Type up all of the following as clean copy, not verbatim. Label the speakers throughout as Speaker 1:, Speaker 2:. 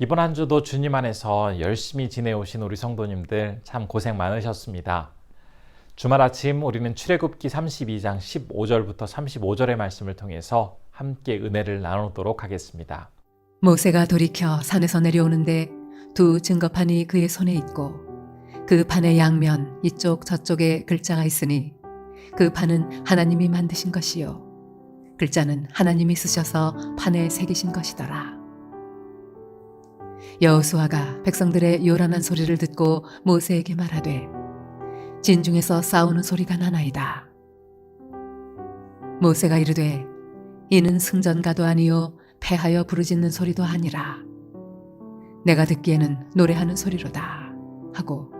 Speaker 1: 이번 한 주도 주님 안에서 열심히 지내오신 우리 성도님들 참 고생 많으셨습니다. 주말 아침 우리는 출애굽기 32장 15절부터 35절의 말씀을 통해서 함께 은혜를 나누도록 하겠습니다.
Speaker 2: 모세가 돌이켜 산에서 내려오는데 두 증거판이 그의 손에 있고 그 판의 양면 이쪽 저쪽에 글자가 있으니 그 판은 하나님이 만드신 것이요 글자는 하나님이 쓰셔서 판에 새기신 것이더라. 여호수아가 백성들의 요란한 소리를 듣고 모세에게 말하되 진중에서 싸우는 소리가 나나이다. 모세가 이르되 이는 승전가도 아니요 패하여 부르짖는 소리도 아니라 내가 듣기에는 노래하는 소리로다 하고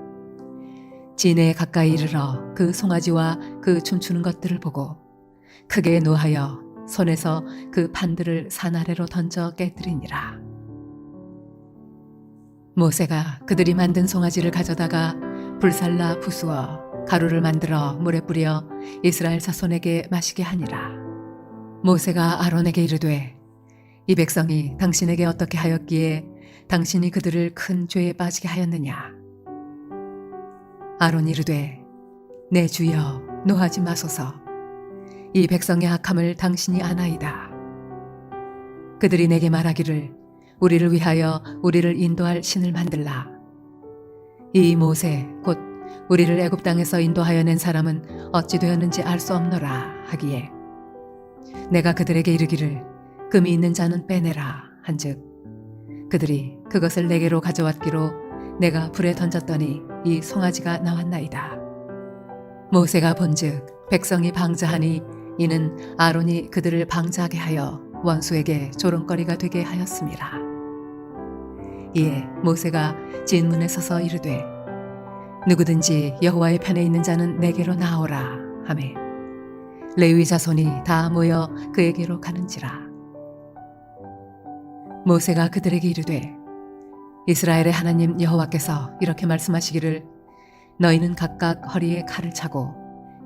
Speaker 2: 진에 가까이 이르러 그 송아지와 그 춤추는 것들을 보고 크게 노하여 손에서 그 판들을 산 아래로 던져 깨뜨리니라. 모세가 그들이 만든 송아지를 가져다가 불살라 부수어 가루를 만들어 물에 뿌려 이스라엘 자손에게 마시게 하니라. 모세가 아론에게 이르되 이 백성이 당신에게 어떻게 하였기에 당신이 그들을 큰 죄에 빠지게 하였느냐. 아론이 이르되 내 주여 노하지 마소서. 이 백성의 악함을 당신이 아나이다. 그들이 내게 말하기를 우리를 위하여 우리를 인도할 신을 만들라. 이 모세 곧 우리를 애굽 땅에서 인도하여 낸 사람은 어찌 되었는지 알 수 없노라 하기에 내가 그들에게 이르기를 금이 있는 자는 빼내라 한즉 그들이 그것을 내게로 가져왔기로 내가 불에 던졌더니 이 송아지가 나왔나이다. 모세가 본즉 백성이 방자하니 이는 아론이 그들을 방자하게 하여 원수에게 조롱거리가 되게 하였음이라. 이에 모세가 진문에 서서 이르되 누구든지 여호와의 편에 있는 자는 내게로 나오라 하매 레위 자손이 다 모여 그에게로 가는지라. 모세가 그들에게 이르되 이스라엘의 하나님 여호와께서 이렇게 말씀하시기를 너희는 각각 허리에 칼을 차고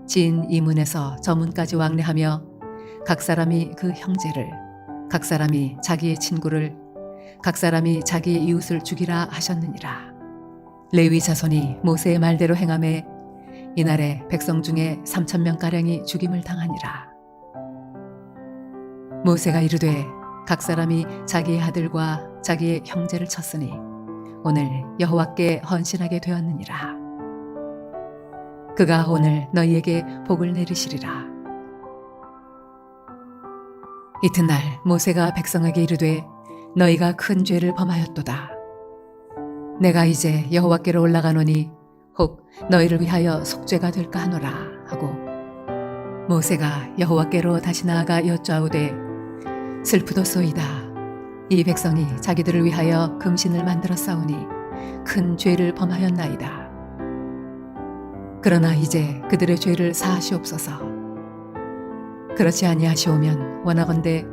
Speaker 2: 진 이 문에서 저 문까지 왕래하며 각 사람이 그 형제를 각 사람이 자기의 친구를 각 사람이 자기의 이웃을 죽이라 하셨느니라. 레위 자손이 모세의 말대로 행하매 이날에 백성 중에 3,000명가량이 죽임을 당하니라. 모세가 이르되 각 사람이 자기의 아들과 자기의 형제를 쳤으니 오늘 여호와께 헌신하게 되었느니라. 그가 오늘 너희에게 복을 내리시리라. 이튿날 모세가 백성에게 이르되 너희가 큰 죄를 범하였도다. 내가 이제 여호와께로 올라가노니 혹 너희를 위하여 속죄가 될까 하노라 하고 모세가 여호와께로 다시 나아가 여쭈아오되 슬프도소이다. 이 백성이 자기들을 위하여 금신을 만들어 싸우니 큰 죄를 범하였나이다. 그러나 이제 그들의 죄를 사하시옵소서. 그렇지 아니하시오면 원하건대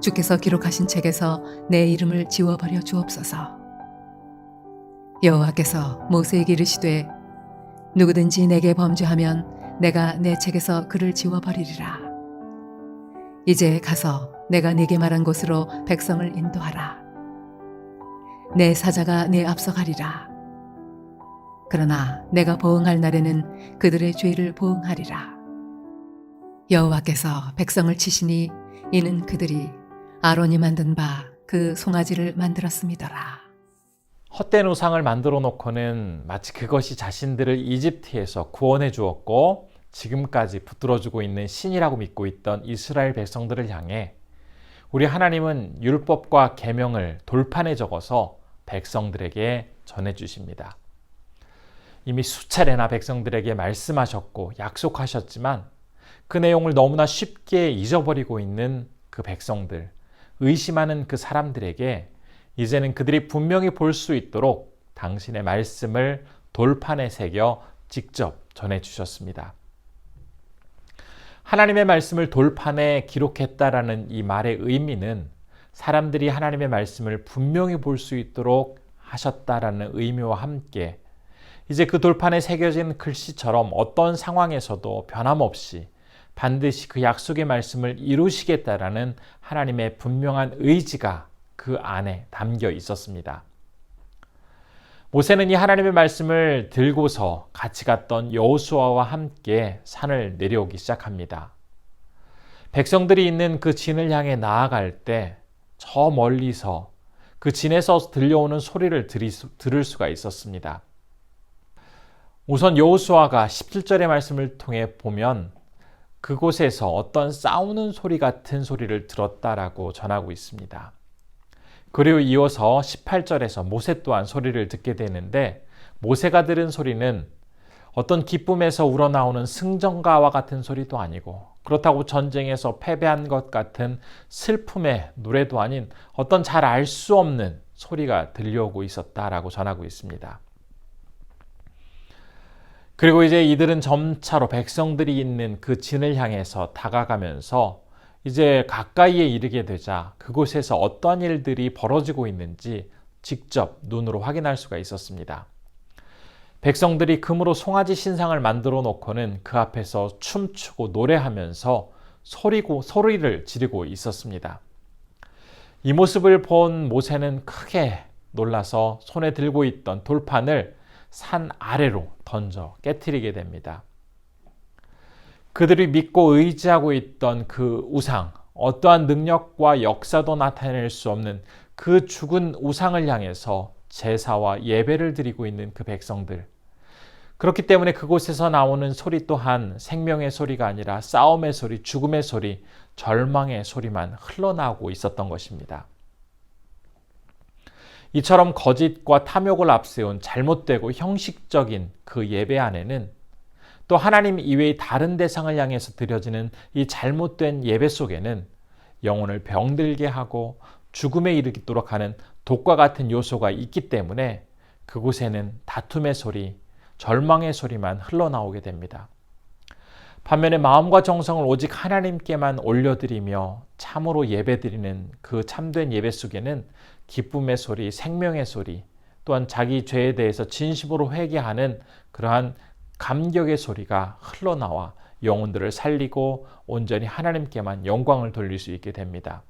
Speaker 2: 주께서 기록하신 책에서 내 이름을 지워버려 주옵소서. 여호와께서 모세에게 이르시되 누구든지 내게 범죄하면 내가 내 책에서 그를 지워버리리라. 이제 가서 내가 네게 말한 곳으로 백성을 인도하라. 내 사자가 네 앞서 가리라. 그러나 내가 보응할 날에는 그들의 죄를 보응하리라. 여호와께서 백성을 치시니 이는 그들이 아론이 만든 바 그 송아지를 만들었음이더라.
Speaker 1: 헛된 우상을 만들어 놓고는 마치 그것이 자신들을 이집트에서 구원해 주었고 지금까지 붙들어주고 있는 신이라고 믿고 있던 이스라엘 백성들을 향해 우리 하나님은 율법과 계명을 돌판에 적어서 백성들에게 전해주십니다. 이미 수차례나 백성들에게 말씀하셨고 약속하셨지만 그 내용을 너무나 쉽게 잊어버리고 있는 그 백성들, 의심하는 그 사람들에게 이제는 그들이 분명히 볼 수 있도록 당신의 말씀을 돌판에 새겨 직접 전해주셨습니다. 하나님의 말씀을 돌판에 기록했다라는 이 말의 의미는 사람들이 하나님의 말씀을 분명히 볼 수 있도록 하셨다라는 의미와 함께 이제 그 돌판에 새겨진 글씨처럼 어떤 상황에서도 변함없이 반드시 그 약속의 말씀을 이루시겠다라는 하나님의 분명한 의지가 그 그 안에 담겨 있었습니다. 모세는 이 하나님의 말씀을 들고서 같이 갔던 여호수아와 함께 산을 내려오기 시작합니다. 백성들이 있는 그 진을 향해 나아갈 때 저 멀리서 그 진에서 들려오는 소리를 들을 수가 있었습니다. 우선 여호수아가 17절의 말씀을 통해 보면 그곳에서 어떤 싸우는 소리 같은 소리를 들었다라고 전하고 있습니다. 그리고 이어서 18절에서 모세 또한 소리를 듣게 되는데 모세가 들은 소리는 어떤 기쁨에서 우러나오는 승전가와 같은 소리도 아니고 그렇다고 전쟁에서 패배한 것 같은 슬픔의 노래도 아닌 어떤 잘 알 수 없는 소리가 들려오고 있었다라고 전하고 있습니다. 그리고 이제 이들은 점차로 백성들이 있는 그 진을 향해서 다가가면서 이제 가까이에 이르게 되자 그곳에서 어떠한 일들이 벌어지고 있는지 직접 눈으로 확인할 수가 있었습니다. 백성들이 금으로 송아지 신상을 만들어 놓고는 그 앞에서 춤추고 노래하면서 소리를 지르고 있었습니다. 이 모습을 본 모세는 크게 놀라서 손에 들고 있던 돌판을 산 아래로 던져 깨트리게 됩니다. 그들이 믿고 의지하고 있던 그 우상, 어떠한 능력과 역사도 나타낼 수 없는 그 죽은 우상을 향해서 제사와 예배를 드리고 있는 그 백성들. 그렇기 때문에 그곳에서 나오는 소리 또한 생명의 소리가 아니라 싸움의 소리, 죽음의 소리, 절망의 소리만 흘러나오고 있었던 것입니다. 이처럼 거짓과 탐욕을 앞세운 잘못되고 형식적인 그 예배 안에는 또 하나님 이외의 다른 대상을 향해서 드려지는 이 잘못된 예배 속에는 영혼을 병들게 하고 죽음에 이르도록 하는 독과 같은 요소가 있기 때문에 그곳에는 다툼의 소리, 절망의 소리만 흘러나오게 됩니다. 반면에 마음과 정성을 오직 하나님께만 올려드리며 참으로 예배드리는 그 참된 예배 속에는 기쁨의 소리, 생명의 소리, 또한 자기 죄에 대해서 진심으로 회개하는 그러한 감격의 소리가 흘러나와 영혼들을 살리고 온전히 하나님께만 영광을 돌릴 수 있게 됩니다.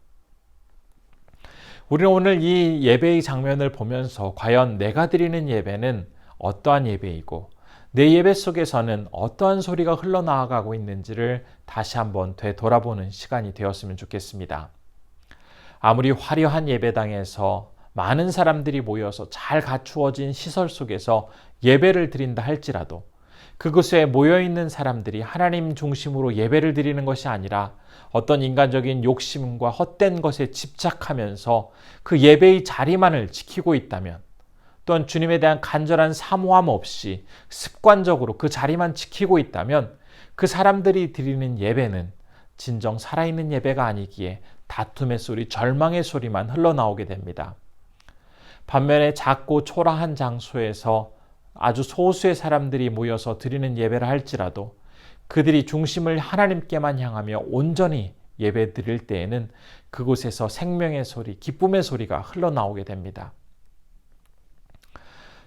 Speaker 1: 우리는 오늘 이 예배의 장면을 보면서 과연 내가 드리는 예배는 어떠한 예배이고 내 예배 속에서는 어떠한 소리가 흘러나가고 있는지를 다시 한번 되돌아보는 시간이 되었으면 좋겠습니다. 아무리 화려한 예배당에서 많은 사람들이 모여서 잘 갖추어진 시설 속에서 예배를 드린다 할지라도 그곳에 모여있는 사람들이 하나님 중심으로 예배를 드리는 것이 아니라 어떤 인간적인 욕심과 헛된 것에 집착하면서 그 예배의 자리만을 지키고 있다면 또한 주님에 대한 간절한 사모함 없이 습관적으로 그 자리만 지키고 있다면 그 사람들이 드리는 예배는 진정 살아있는 예배가 아니기에 다툼의 소리, 절망의 소리만 흘러나오게 됩니다. 반면에 작고 초라한 장소에서 아주 소수의 사람들이 모여서 드리는 예배를 할지라도 그들이 중심을 하나님께만 향하며 온전히 예배 드릴 때에는 그곳에서 생명의 소리, 기쁨의 소리가 흘러나오게 됩니다.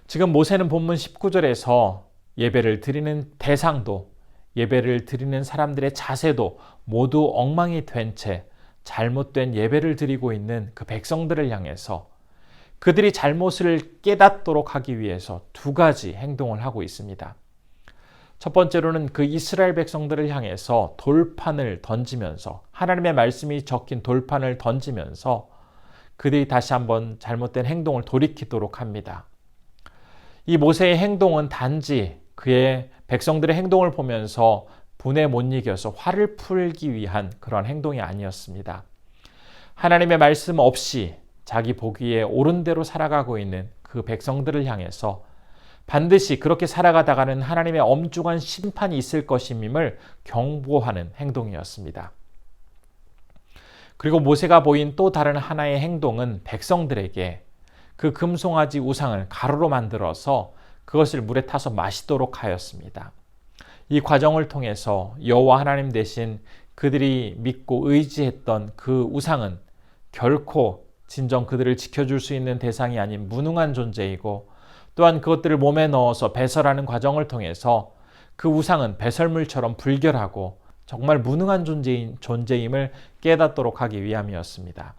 Speaker 1: 지금 모세는 본문 19절에서 예배를 드리는 대상도 예배를 드리는 사람들의 자세도 모두 엉망이 된 채 잘못된 예배를 드리고 있는 그 백성들을 향해서 그들이 잘못을 깨닫도록 하기 위해서 두 가지 행동을 하고 있습니다. 첫 번째로는 그 이스라엘 백성들을 향해서 돌판을 던지면서 하나님의 말씀이 적힌 돌판을 던지면서 그들이 다시 한번 잘못된 행동을 돌이키도록 합니다. 이 모세의 행동은 단지 그의 백성들의 행동을 보면서 분에 못 이겨서 화를 풀기 위한 그런 행동이 아니었습니다. 하나님의 말씀 없이 자기 보기에 옳은 대로 살아가고 있는 그 백성들을 향해서 반드시 그렇게 살아가다가는 하나님의 엄중한 심판이 있을 것임을 경고하는 행동이었습니다. 그리고 모세가 보인 또 다른 하나의 행동은 백성들에게 그 금송아지 우상을 가루로 만들어서 그것을 물에 타서 마시도록 하였습니다. 이 과정을 통해서 여호와 하나님 대신 그들이 믿고 의지했던 그 우상은 결코 진정 그들을 지켜줄 수 있는 대상이 아닌 무능한 존재이고 또한 그것들을 몸에 넣어서 배설하는 과정을 통해서 그 우상은 배설물처럼 불결하고 정말 무능한 존재임을 깨닫도록 하기 위함이었습니다.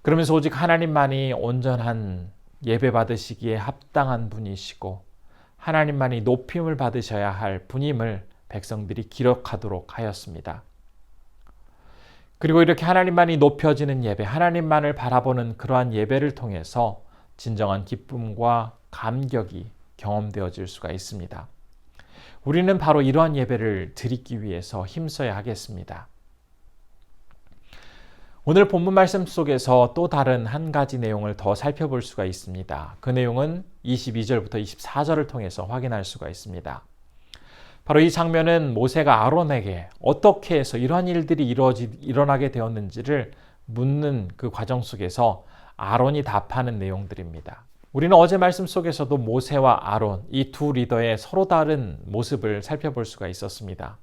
Speaker 1: 그러면서 오직 하나님만이 온전한 예배 받으시기에 합당한 분이시고 하나님만이 높임을 받으셔야 할 분임을 백성들이 기록하도록 하였습니다. 그리고 이렇게 하나님만이 높여지는 예배, 하나님만을 바라보는 그러한 예배를 통해서 진정한 기쁨과 감격이 경험되어질 수가 있습니다. 우리는 바로 이러한 예배를 드리기 위해서 힘써야 하겠습니다. 오늘 본문 말씀 속에서 또 다른 한 가지 내용을 더 살펴볼 수가 있습니다. 그 내용은 22절부터 24절을 통해서 확인할 수가 있습니다. 바로 이 장면은 모세가 아론에게 어떻게 해서 이러한 일들이 일어나게 되었는지를 묻는 그 과정 속에서 아론이 답하는 내용들입니다. 우리는 어제 말씀 속에서도 모세와 아론, 이 두 리더의 서로 다른 모습을 살펴볼 수가 있었습니다.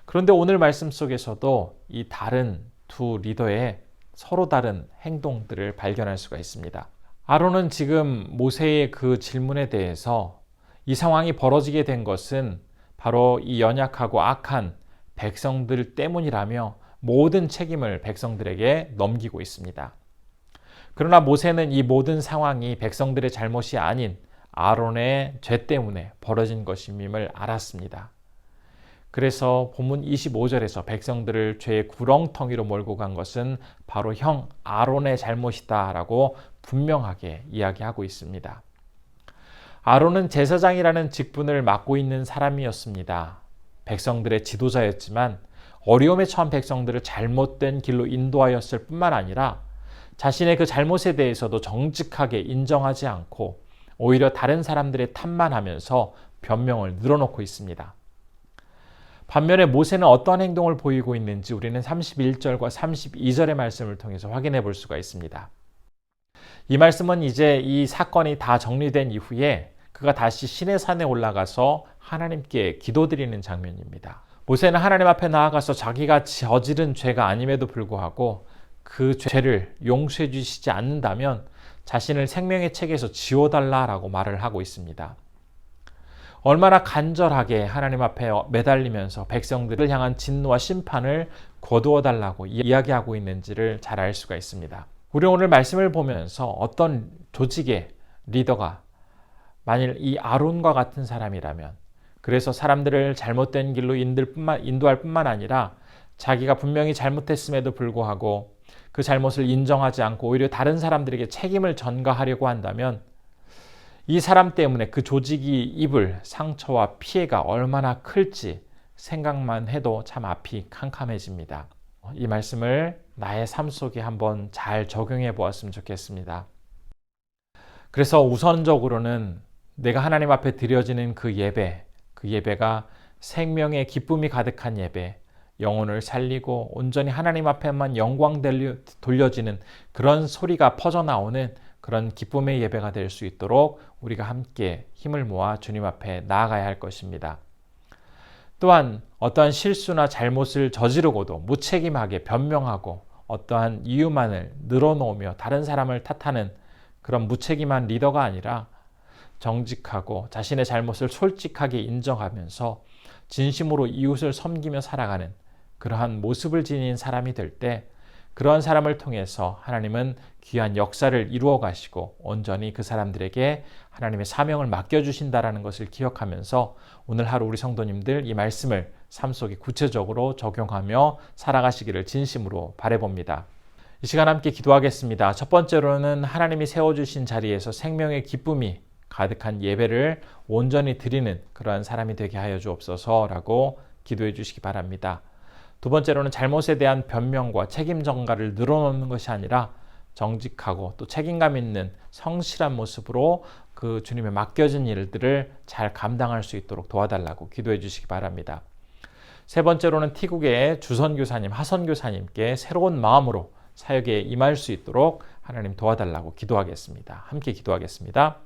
Speaker 1: 그런데 오늘 말씀 속에서도 이 다른 두 리더의 서로 다른 행동들을 발견할 수가 있습니다. 아론은 지금 모세의 그 질문에 대해서 이 상황이 벌어지게 된 것은 바로 이 연약하고 악한 백성들 때문이라며 모든 책임을 백성들에게 넘기고 있습니다. 그러나 모세는 이 모든 상황이 백성들의 잘못이 아닌 아론의 죄 때문에 벌어진 것임을 알았습니다. 그래서 본문 25절에서 백성들을 죄의 구렁텅이로 몰고 간 것은 바로 형 아론의 잘못이다라고 분명하게 이야기하고 있습니다. 아론은 제사장이라는 직분을 맡고 있는 사람이었습니다. 백성들의 지도자였지만 어려움에 처한 백성들을 잘못된 길로 인도하였을 뿐만 아니라 자신의 그 잘못에 대해서도 정직하게 인정하지 않고 오히려 다른 사람들의 탓만 하면서 변명을 늘어놓고 있습니다. 반면에 모세는 어떠한 행동을 보이고 있는지 우리는 31절과 32절의 말씀을 통해서 확인해 볼 수가 있습니다. 이 말씀은 이제 이 사건이 다 정리된 이후에 그가 다시 시내산에 올라가서 하나님께 기도드리는 장면입니다. 모세는 하나님 앞에 나아가서 자기가 저지른 죄가 아님에도 불구하고 그 죄를 용서해 주시지 않는다면 자신을 생명의 책에서 지워달라라고 말을 하고 있습니다. 얼마나 간절하게 하나님 앞에 매달리면서 백성들을 향한 진노와 심판을 거두어 달라고 이야기하고 있는지를 잘 알 수가 있습니다. 우리 오늘 말씀을 보면서 어떤 조직의 리더가 만일 이 아론과 같은 사람이라면 그래서 사람들을 잘못된 길로 인도할 뿐만 아니라 자기가 분명히 잘못했음에도 불구하고 그 잘못을 인정하지 않고 오히려 다른 사람들에게 책임을 전가하려고 한다면 이 사람 때문에 그 조직이 입을 상처와 피해가 얼마나 클지 생각만 해도 참 앞이 캄캄해집니다. 이 말씀을 나의 삶 속에 한번 잘 적용해 보았으면 좋겠습니다. 그래서 우선적으로는 내가 하나님 앞에 드려지는 그 예배가 생명의 기쁨이 가득한 예배, 영혼을 살리고 온전히 하나님 앞에만 영광 돌려지는 그런 소리가 퍼져나오는 그런 기쁨의 예배가 될 수 있도록 우리가 함께 힘을 모아 주님 앞에 나아가야 할 것입니다. 또한 어떠한 실수나 잘못을 저지르고도 무책임하게 변명하고 어떠한 이유만을 늘어놓으며 다른 사람을 탓하는 그런 무책임한 리더가 아니라 정직하고 자신의 잘못을 솔직하게 인정하면서 진심으로 이웃을 섬기며 살아가는 그러한 모습을 지닌 사람이 될 때 그러한 사람을 통해서 하나님은 귀한 역사를 이루어 가시고 온전히 그 사람들에게 하나님의 사명을 맡겨주신다라는 것을 기억하면서 오늘 하루 우리 성도님들 이 말씀을 삶 속에 구체적으로 적용하며 살아가시기를 진심으로 바라봅니다. 이 시간 함께 기도하겠습니다. 첫 번째로는 하나님이 세워주신 자리에서 생명의 기쁨이 가득한 예배를 온전히 드리는 그러한 사람이 되게 하여 주옵소서라고 기도해 주시기 바랍니다. 두 번째로는 잘못에 대한 변명과 책임 전가를 늘어놓는 것이 아니라 정직하고 또 책임감 있는 성실한 모습으로 그 주님의 맡겨진 일들을 잘 감당할 수 있도록 도와달라고 기도해 주시기 바랍니다. 세 번째로는 티국의 주선교사님, 하선교사님께 새로운 마음으로 사역에 임할 수 있도록 하나님 도와달라고 기도하겠습니다. 함께 기도하겠습니다.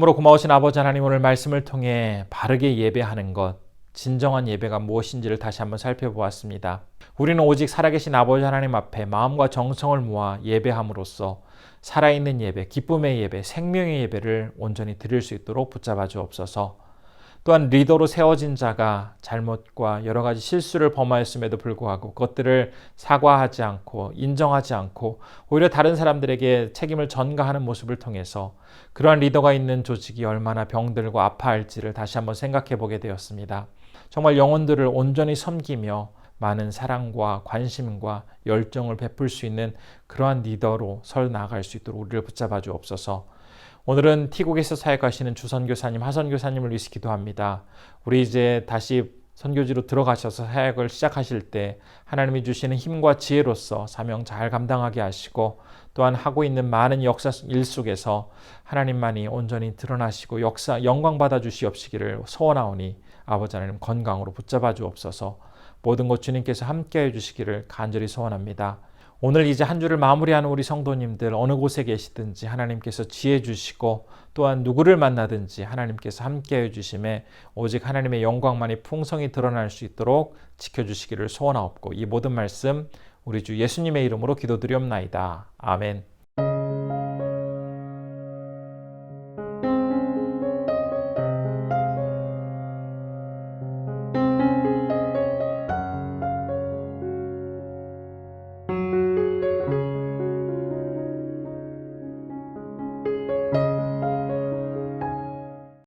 Speaker 1: 참으로 고마우신 아버지 하나님, 오늘 말씀을 통해 바르게 예배하는 것, 진정한 예배가 무엇인지를 다시 한번 살펴보았습니다. 우리는 오직 살아계신 아버지 하나님 앞에 마음과 정성을 모아 예배함으로써 살아있는 예배, 기쁨의 예배, 생명의 예배를 온전히 드릴 수 있도록 붙잡아 주옵소서. 또한 리더로 세워진 자가 잘못과 여러 가지 실수를 범하였음에도 불구하고 그것들을 사과하지 않고 인정하지 않고 오히려 다른 사람들에게 책임을 전가하는 모습을 통해서 그러한 리더가 있는 조직이 얼마나 병들고 아파할지를 다시 한번 생각해 보게 되었습니다. 정말 영혼들을 온전히 섬기며 많은 사랑과 관심과 열정을 베풀 수 있는 그러한 리더로 설 나아갈 수 있도록 우리를 붙잡아 주옵소서. 오늘은 티국에서 사역하시는 주선교사님, 하선교사님을 위해서 기도합니다. 우리 이제 다시 선교지로 들어가셔서 사역을 시작하실 때 하나님이 주시는 힘과 지혜로서 사명 잘 감당하게 하시고 또한 하고 있는 많은 역사 일 속에서 하나님만이 온전히 드러나시고 영광 받아 주시옵시기를 소원하오니 아버지 하나님 건강으로 붙잡아 주옵소서. 모든 것 주님께서 함께해 주시기를 간절히 소원합니다. 오늘 이제 한 주를 마무리하는 우리 성도님들 어느 곳에 계시든지 하나님께서 지혜 주시고 또한 누구를 만나든지 하나님께서 함께해 주심에 오직 하나님의 영광만이 풍성히 드러날 수 있도록 지켜주시기를 소원하옵고 이 모든 말씀 우리 주 예수님의 이름으로 기도드리옵나이다. 아멘.